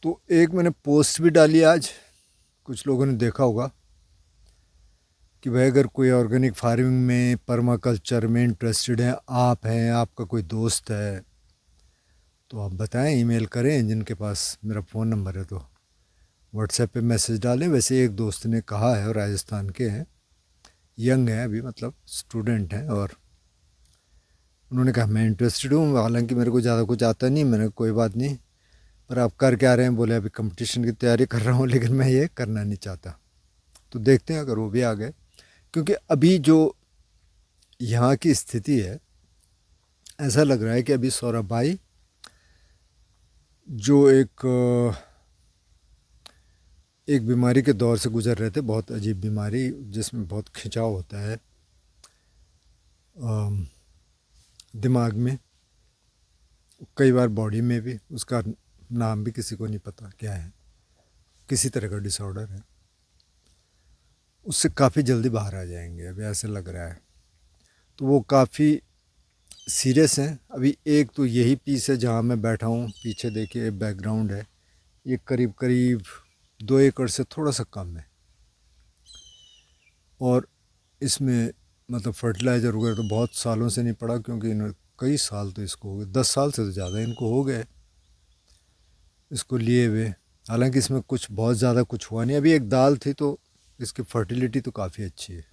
तो एक मैंने पोस्ट भी डाली आज, कुछ लोगों ने देखा होगा कि भाई अगर कोई ऑर्गेनिक फार्मिंग में परमाकल्चर में इंटरेस्टेड है, आप हैं, आपका कोई दोस्त है, तो आप बताएं, ईमेल करें। जिनके पास मेरा फ़ोन नंबर है तो व्हाट्सएप पे मैसेज डालें। वैसे एक दोस्त ने कहा है, और राजस्थान के हैं, यंग हैं अभी, मतलब स्टूडेंट हैं, और उन्होंने कहा मैं इंटरेस्टेड हूँ। हालांकि मेरे को ज़्यादा कुछ आता नहीं, मैंने कोई बात नहीं, पर आप कर क्या रहे हैं? बोले अभी कंपटीशन की तैयारी कर रहा हूँ, लेकिन मैं ये करना नहीं चाहता। तो देखते हैं अगर वो भी आ गए, क्योंकि अभी जो यहाँ की स्थिति है, ऐसा लग रहा है कि अभी सौरभ भाई जो एक बीमारी के दौर से गुजर रहे थे, बहुत अजीब बीमारी जिसमें बहुत खिंचाव होता है दिमाग में, कई बार बॉडी में भी, उसका नाम भी किसी को नहीं पता क्या है, किसी तरह का डिसऑर्डर है, उससे काफ़ी जल्दी बाहर आ जाएंगे अभी ऐसे लग रहा है। तो वो काफ़ी सीरियस हैं। अभी एक तो यही पीस है जहाँ मैं बैठा हूँ, पीछे देखिए बैकग्राउंड है, ये करीब करीब 2 एकड़ से थोड़ा सा कम है, और इसमें मतलब फर्टिलाइज़र वगैरह तो बहुत सालों से नहीं पड़ा, क्योंकि इन्होंने कई साल तो इसको हो गए, 10 साल से तो ज़्यादा इनको हो गए इसको लिए हुए। हालांकि इसमें कुछ बहुत ज़्यादा कुछ हुआ नहीं। अभी एक दाल थी तो इसकी फर्टिलिटी तो काफ़ी अच्छी है।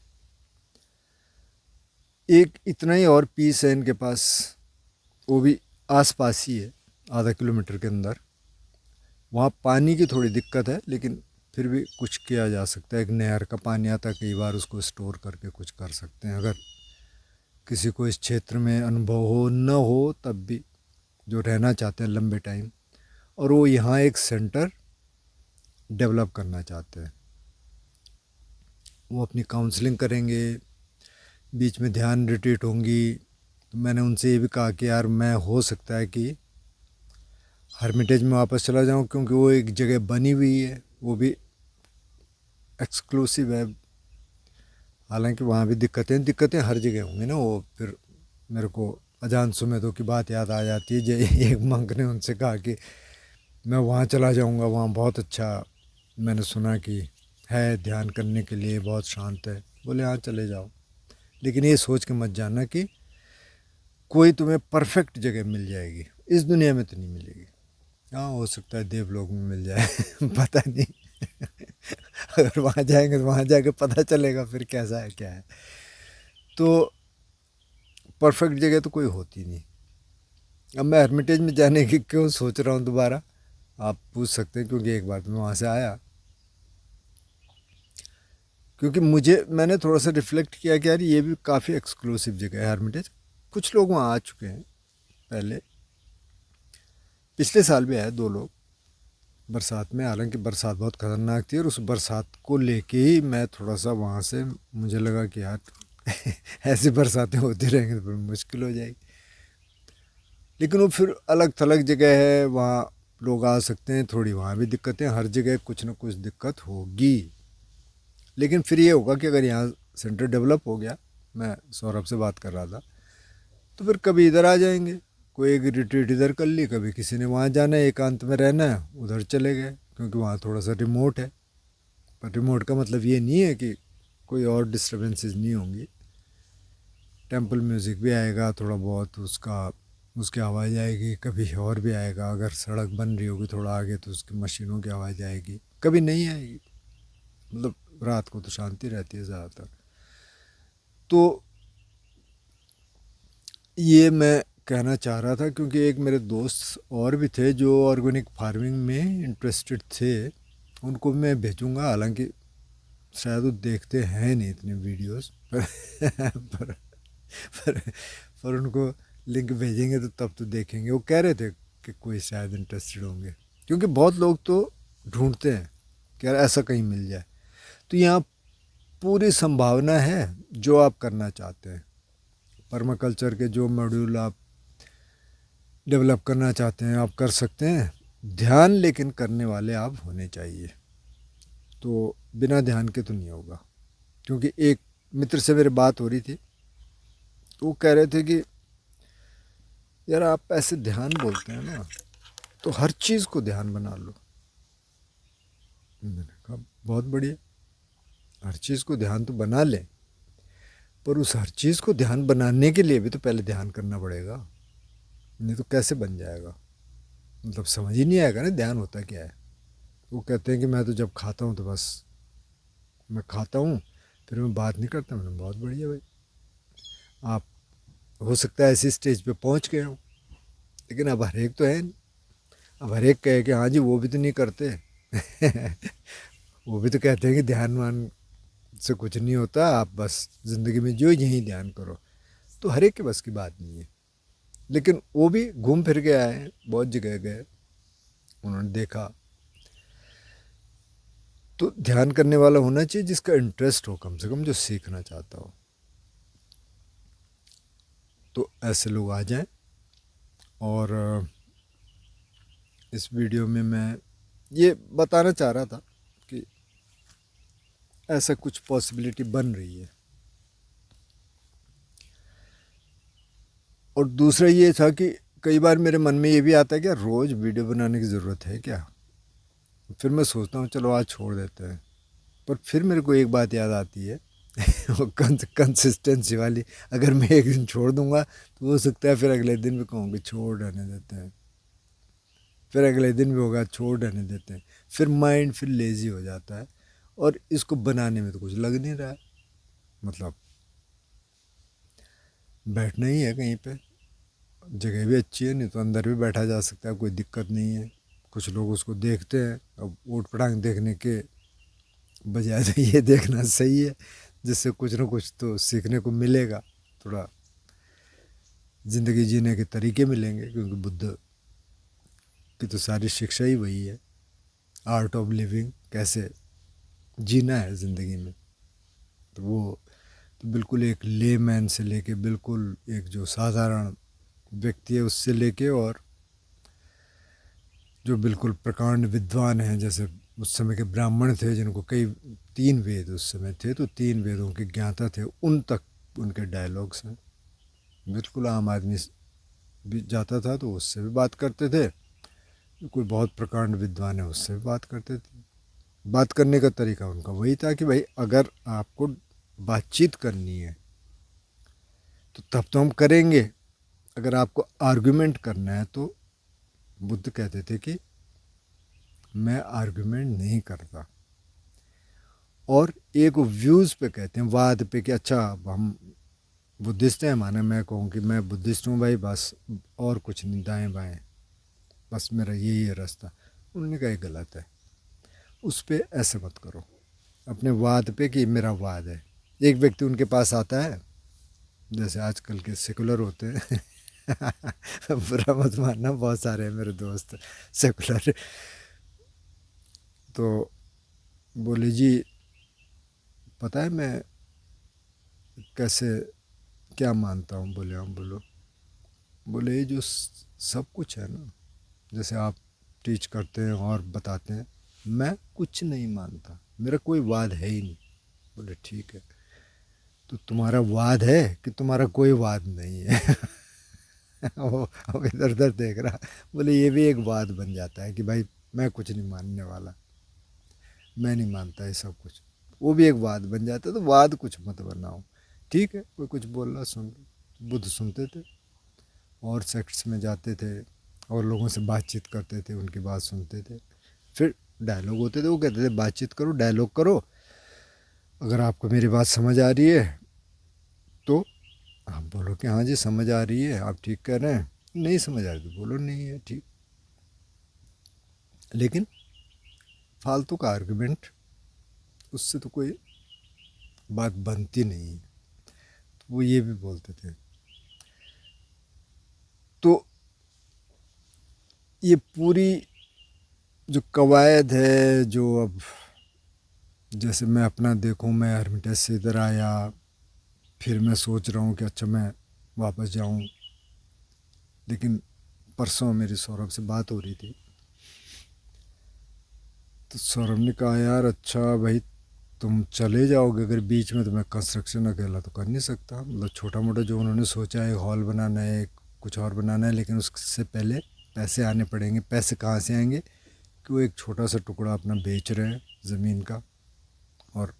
एक इतना ही और पीस है इनके पास, वो भी आस पास ही है, आधा किलोमीटर के अंदर। वहाँ पानी की थोड़ी दिक्कत है, लेकिन फिर भी कुछ किया जा सकता है। एक नहर का पानी आता है, कई बार उसको स्टोर करके कुछ कर सकते हैं, अगर किसी को इस क्षेत्र में अनुभव हो न हो तब भी, जो रहना चाहते हैं लंबे टाइम, और वो यहाँ एक सेंटर डेवलप करना चाहते हैं। वो अपनी काउंसलिंग करेंगे, बीच में ध्यान रिट्रीट होंगी। तो मैंने उनसे ये भी कहा कि यार मैं हो सकता है कि हर्मिटेज में वापस चला जाऊँ, क्योंकि वो एक जगह बनी हुई है, वो भी एक्सक्लूसिव है। हालांकि वहाँ भी दिक्कतें दिक्कतें हर जगह होंगी ना। वो फिर मेरे को अजान सुमेदों की बात याद आ जाती है। जो एक मंक ने उनसे कहा कि मैं वहाँ चला जाऊँगा, वहाँ बहुत अच्छा मैंने सुना कि है, ध्यान करने के लिए बहुत शांत है। बोले हाँ चले जाओ, लेकिन ये सोच के मत जाना कि कोई तुम्हें परफेक्ट जगह मिल जाएगी, इस दुनिया में तो नहीं मिलेगी। हाँ हो सकता है देवलोक में मिल जाए पता नहीं अगर वहाँ जाएंगे तो वहाँ जाके पता चलेगा फिर कैसा है क्या है। तो परफेक्ट जगह तो कोई होती नहीं। अब मैं हर्मिटेज में जाने की क्यों सोच रहा हूँ दोबारा, आप पूछ सकते हैं, क्योंकि एक बार तो मैं वहाँ से आया। क्योंकि मैंने थोड़ा सा रिफ्लेक्ट किया कि यार ये भी काफ़ी एक्सक्लूसिव जगह है हर्मिटेज। कुछ लोग वहाँ आ चुके हैं पहले, पिछले साल भी आए 2 लोग बरसात में। हालांकि बरसात बहुत ख़तरनाक थी, और उस बरसात को लेके ही मैं थोड़ा सा वहाँ से, मुझे लगा कि यार ऐसी बरसातें होती रहेंगी तो फिर मुश्किल हो जाएगी। लेकिन वो फिर अलग थलग जगह है, वहाँ लोग आ सकते हैं। थोड़ी वहाँ भी दिक्कतें, हर जगह कुछ ना कुछ दिक्कत होगी। लेकिन फिर ये होगा कि अगर यहाँ सेंटर डेवलप हो गया, मैं सौरभ से बात कर रहा था, तो फिर कभी इधर आ जाएंगे, कोई एक रिट्रीट इधर कर ली, कभी किसी ने वहाँ जाना है, एकांत में रहना है, उधर चले गए, क्योंकि वहाँ थोड़ा सा रिमोट है। पर रिमोट का मतलब ये नहीं है कि कोई और डिस्टर्बेंसेस नहीं होंगी। टेंपल म्यूज़िक भी आएगा थोड़ा बहुत, उसका उसकी आवाज़ आएगी, कभी और भी आएगा। अगर सड़क बन रही होगी थोड़ा आगे तो उसकी मशीनों की आवाज़ आएगी, कभी नहीं आएगी। मतलब रात को तो शांति रहती है ज़्यादातर। तो ये मैं कहना चाह रहा था, क्योंकि एक मेरे दोस्त और भी थे जो ऑर्गेनिक फार्मिंग में इंटरेस्टेड थे, उनको मैं भेजूंगा। हालांकि शायद वो देखते हैं नहीं इतने वीडियोस पर, पर, पर उनको लिंक भेजेंगे तो तब तो देखेंगे। वो कह रहे थे कि कोई शायद इंटरेस्टेड होंगे, क्योंकि बहुत लोग तो ढूंढते हैं कि यार ऐसा कहीं मिल जाए। तो यहाँ पूरी संभावना है जो आप करना चाहते हैं। परमाकल्चर के जो मॉड्यूल आप डेवलप करना चाहते हैं आप कर सकते हैं। ध्यान लेकिन करने वाले आप होने चाहिए, तो बिना ध्यान के तो नहीं होगा। क्योंकि एक मित्र से मेरी बात हो रही थी, तो वो कह रहे थे कि यार आप ऐसे ध्यान बोलते हैं ना, तो हर चीज़ को ध्यान बना लो। मैंने कहा बहुत बढ़िया, हर चीज़ को ध्यान तो बना लें, पर उस हर चीज़ को ध्यान बनाने के लिए भी तो पहले ध्यान करना पड़ेगा, नहीं तो कैसे बन जाएगा। मतलब समझ ही नहीं आएगा ना ध्यान होता क्या है। वो कहते हैं कि मैं तो जब खाता हूँ तो बस मैं खाता हूँ, फिर मैं बात नहीं करता। मैंने बहुत बढ़िया भाई, आप हो सकता है ऐसी स्टेज पे पहुँच गए हो, लेकिन अब हर एक तो है नहीं। अब हर एक कहे कि हाँ जी वो भी तो नहीं करते वो भी तो कहते हैं कि ध्यान वान से कुछ नहीं होता, आप बस ज़िंदगी में जो यही ध्यान करो। तो हर एक के बस की बात नहीं है। लेकिन वो भी घूम फिर के आए हैं, बहुत जगह गए, उन्होंने देखा। तो ध्यान करने वाला होना चाहिए जिसका इंटरेस्ट हो, कम से कम जो सीखना चाहता हो। तो ऐसे लोग आ जाएं। और इस वीडियो में मैं ये बताना चाह रहा था कि ऐसा कुछ पॉसिबिलिटी बन रही है। और दूसरा ये था कि कई बार मेरे मन में ये भी आता है कि रोज़ वीडियो बनाने की ज़रूरत है क्या। फिर मैं सोचता हूँ चलो आज छोड़ देते हैं, पर फिर मेरे को एक बात याद आती है वो कंसिस्टेंसी वाली। अगर मैं एक दिन छोड़ दूंगा तो हो सकता है फिर अगले दिन भी कहूँगी छोड़ रहने देते हैं, फिर अगले दिन भी होगा छोड़ रहने देते हैं। फिर माइंड फिर लेज़ी हो जाता है, और इसको बनाने में तो कुछ लग नहीं रहा है। मतलब बैठना ही है कहीं पे, जगह भी अच्छी है, नहीं तो अंदर भी बैठा जा सकता है, कोई दिक्कत नहीं है। कुछ लोग उसको देखते हैं, अब ऊट पटांग देखने के बजाय तो ये देखना सही है, जिससे कुछ ना कुछ तो सीखने को मिलेगा, थोड़ा ज़िंदगी जीने के तरीके मिलेंगे। क्योंकि बुद्ध की तो सारी शिक्षा ही वही है, आर्ट ऑफ लिविंग, कैसे जीना है ज़िंदगी में। तो वो तो बिल्कुल एक लेमैन से लेके बिल्कुल एक जो साधारण व्यक्ति है उससे लेके, और जो बिल्कुल प्रकांड विद्वान हैं, जैसे उस समय के ब्राह्मण थे जिनको कई 3 वेद उस समय थे, तो 3 वेदों के ज्ञाता थे, उन तक उनके डायलॉग्स हैं। बिल्कुल आम आदमी भी जाता था तो उससे भी बात करते थे, कोई बहुत प्रकांड विद्वान है उससे भी बात करते थे। बात करने का तरीका उनका वही था कि भाई अगर आपको बातचीत करनी है तो तब तो हम करेंगे, अगर आपको आर्गुमेंट करना है तो बुद्ध कहते थे कि मैं आर्गुमेंट नहीं करता। और एक व्यूज़ पे कहते हैं, वाद पे, कि अच्छा हम बुद्धिस्ट हैं, माने मैं कहूँ कि मैं बुद्धिस्ट हूँ भाई बस, और कुछ नहीं, दाएं बाएं बस मेरा यही है रास्ता। उन्होंने कहा ये गलत है, उस पर ऐसे मत करो, अपने वाद पे कि मेरा वाद है। एक व्यक्ति उनके पास आता है, जैसे आजकल के सेकुलर होते हैं बुरा मत मानना, बहुत सारे हैं मेरे दोस्त सेकुलर। तो बोले जी पता है मैं कैसे क्या मानता हूँ। बोले हम, बोलो। बोले ये जो सब कुछ है ना, जैसे आप टीच करते हैं और बताते हैं, मैं कुछ नहीं मानता, मेरा कोई वाद है ही नहीं। बोले ठीक है, तो तुम्हारा वाद है कि तुम्हारा कोई वाद नहीं है वो इधर उधर देख रहा। बोले ये भी एक वाद बन जाता है कि भाई मैं कुछ नहीं मानने वाला, मैं नहीं मानता ये सब कुछ, वो भी एक वाद बन जाता है। तो वाद कुछ मत बनाओ, ठीक है, कोई कुछ बोल रहा सुन लो। बुद्ध सुनते थे और सेक्ट्स में जाते थे और लोगों से बातचीत करते थे, उनकी बात सुनते थे। फिर डायलॉग होते थे, वो कहते थे बातचीत करो, डायलॉग करो, अगर आपको मेरी बात समझ आ रही है तो आप बोलो कि हाँ जी समझ आ रही है, आप ठीक कह रहे हैं। नहीं समझ आ रही तो बोलो नहीं है ठीक। लेकिन फालतू का आर्गुमेंट, उससे तो कोई बात बनती नहीं है। तो वो ये भी बोलते थे। तो ये पूरी जो कवायद है, जो अब जैसे मैं अपना देखूं, मैं हरमिटेज से इधर आया, फिर मैं सोच रहा हूँ कि अच्छा मैं वापस जाऊँ। लेकिन परसों मेरी सौरभ से बात हो रही थी, तो सौरभ ने कहा यार अच्छा भाई तुम चले जाओगे अगर बीच में, तो मैं कंस्ट्रक्शन अकेला तो कर नहीं सकता। मतलब छोटा मोटा जो उन्होंने सोचा है, हॉल बनाना है, कुछ और बनाना है, लेकिन उससे पहले पैसे आने पड़ेंगे। पैसे कहाँ से आएंगे? कि वो एक छोटा सा टुकड़ा अपना बेच रहे हैं ज़मीन का। और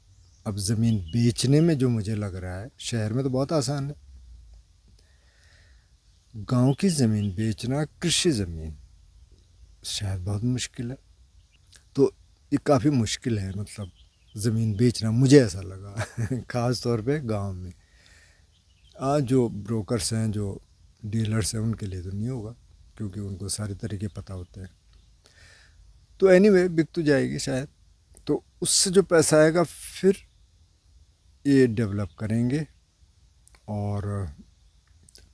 अब ज़मीन बेचने में जो मुझे लग रहा है, शहर में तो बहुत आसान है, गांव की ज़मीन बेचना, कृषि ज़मीन, शायद बहुत मुश्किल है। तो ये काफ़ी मुश्किल है, मतलब ज़मीन बेचना, मुझे ऐसा लगा ख़ास तौर पे गांव में। आज जो ब्रोकर्स हैं, जो डीलर्स हैं, उनके लिए तो नहीं होगा, क्योंकि उनको सारे तरीके पता होते हैं। तो एनीवे बिक तो जाएगी शायद। तो उससे जो पैसा आएगा फिर ये डेवलप करेंगे। और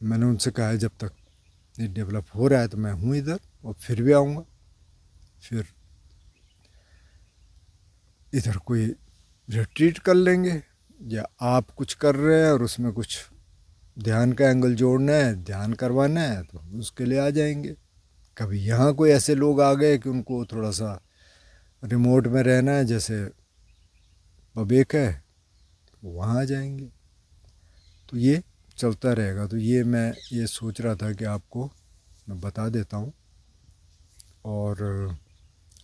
मैंने उनसे कहा है जब तक ये डेवलप हो रहा है तो मैं हूँ इधर, और फिर भी आऊँगा। फिर इधर कोई रिट्रीट कर लेंगे, या आप कुछ कर रहे हैं और उसमें कुछ ध्यान का एंगल जोड़ना है, ध्यान करवाना है, तो उसके लिए आ जाएंगे। कभी यहाँ कोई ऐसे लोग आ गए कि उनको थोड़ा सा रिमोट में रहना है, जैसे बबेक है, वहाँ आ जाएंगे। तो ये चलता रहेगा। तो ये मैं ये सोच रहा था कि आपको मैं बता देता हूँ। और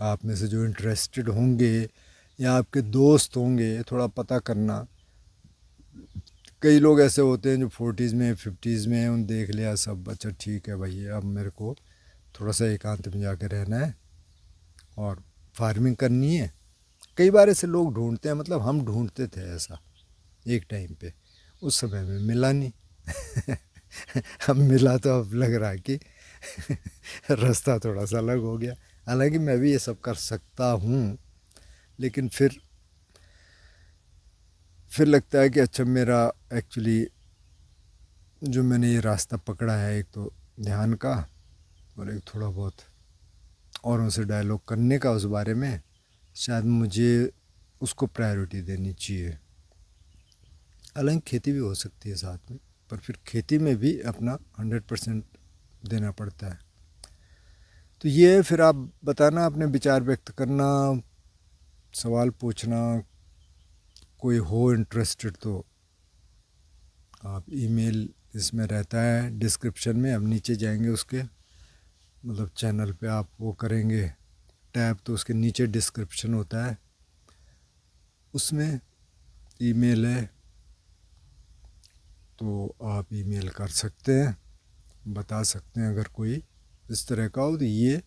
आप में से जो इंटरेस्टेड होंगे या आपके दोस्त होंगे, थोड़ा पता करना। कई लोग ऐसे होते हैं जो 40s में 50s में हैं, उन देख लिया सब, अच्छा ठीक है भाई अब मेरे को थोड़ा सा एकांत में जाके रहना है और फार्मिंग करनी है। कई बार ऐसे लोग ढूंढते हैं, मतलब हम ढूंढते थे ऐसा एक टाइम पे, उस समय में मिला नहीं अब मिला तो अब लग रहा है कि रास्ता थोड़ा सा अलग हो गया। हालांकि मैं भी ये सब कर सकता हूँ, लेकिन फिर लगता है कि अच्छा मेरा एक्चुअली जो मैंने ये रास्ता पकड़ा है, एक तो ध्यान का और एक थोड़ा बहुत औरों से डायलॉग करने का उस बारे में, शायद मुझे उसको प्रायोरिटी देनी चाहिए। हालांकि खेती भी हो सकती है साथ में, पर फिर खेती में भी अपना 100% देना पड़ता है। तो ये फिर आप बताना, अपने विचार व्यक्त करना, सवाल पूछना, कोई हो इंटरेस्टेड तो आप ईमेल इसमें रहता है डिस्क्रिप्शन में, हम नीचे जाएंगे उसके, मतलब चैनल पे आप वो करेंगे टैब तो उसके नीचे डिस्क्रिप्शन होता है, उसमें ईमेल है, तो आप ईमेल कर सकते हैं, बता सकते हैं अगर कोई इस तरह का हो। तो ये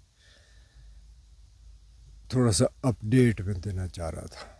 थोड़ा सा अपडेट में देना चाह रहा था।